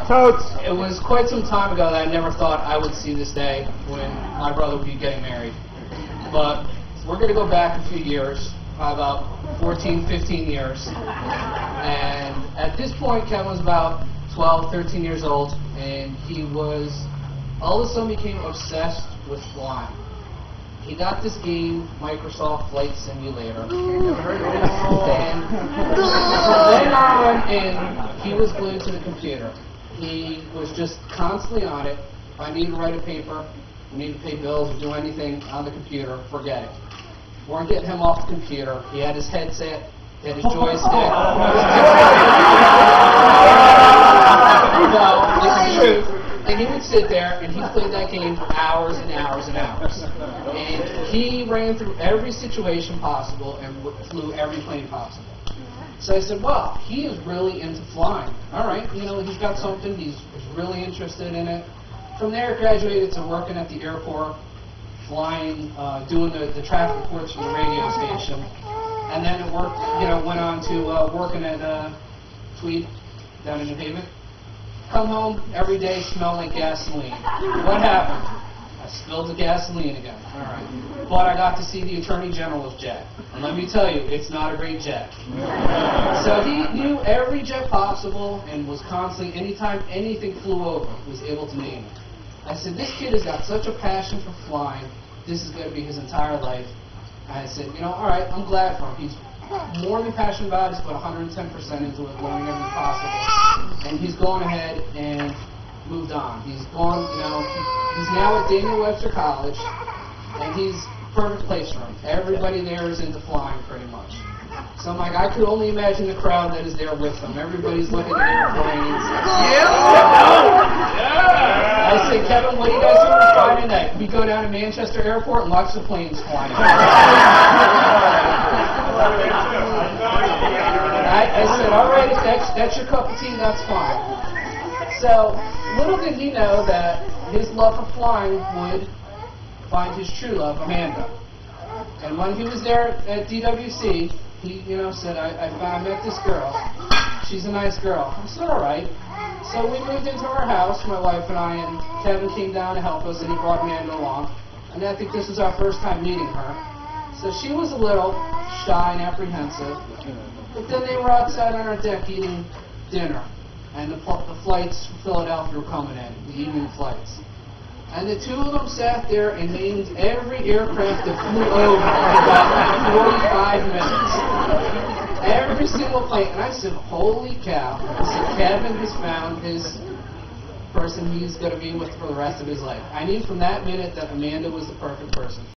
Totes. It was quite some time ago that I never thought I would see this day when my brother would be getting married. But we're going to go back a few years, probably about 14, 15 years. And at this point, Kevin was about 12, 13 years old, and he was, all of a sudden became obsessed with flying. He got this game, Microsoft Flight Simulator. And from then on, and he was glued to the computer. He was just constantly on it. If I needed to write a paper, I needed to pay bills or do anything on the computer, forget it. Weren't getting him off the computer. He had his headset, he had his joystick. No, it's the truth. And he would sit there and he played that game for hours and hours and hours. And he ran through every situation possible and flew every plane possible. So I said, well, he is really into flying. All right, you know, he's got something, he's really interested in it. From there, graduated to working at the airport, flying, doing the traffic reports for the radio station. And then it worked, you know, went on to working at Tweed down in New Haven. Come home every day, smell like gasoline. What happened? I spilled the gasoline again. All right. But I got to see the Attorney General's jet. And let me tell you, it's not a great jet. So he knew every jet possible and was constantly, anytime anything flew over, was able to name it. I said, this kid has got such a passion for flying. This is going to be his entire life. And I said, you know, all right, I'm glad for him. He's more than passionate about it. He's put 110% into it, learning everything possible. And he's gone ahead and moved on. He's gone, you know, he's now at Daniel Webster College, and he's perfect place for him. Everybody there is into flying pretty much. So I'm like, I could only imagine the crowd that is there with him. Everybody's looking at airplanes. I said, Kevin, what do you guys do on Friday night? We go down to Manchester Airport and watch the planes fly. I said, all right, if that's your cup of tea, that's fine. So little did he know that his love for flying would find his true love, Amanda. And when he was there at DWC, he, you know, said, I met this girl. She's a nice girl. I said, all right. So we moved into our house, my wife and I, and Kevin came down to help us, and he brought Amanda along. And I think this was our first time meeting her. So she was a little shy and apprehensive. But then they were outside on our deck eating dinner. And the flights from Philadelphia were coming in, the evening flights. And the two of them sat there and named every aircraft that flew over for about 45 minutes. Every single plane. And I said, holy cow. I said, Kevin has found his person he's going to be with for the rest of his life. I knew from that minute that Amanda was the perfect person.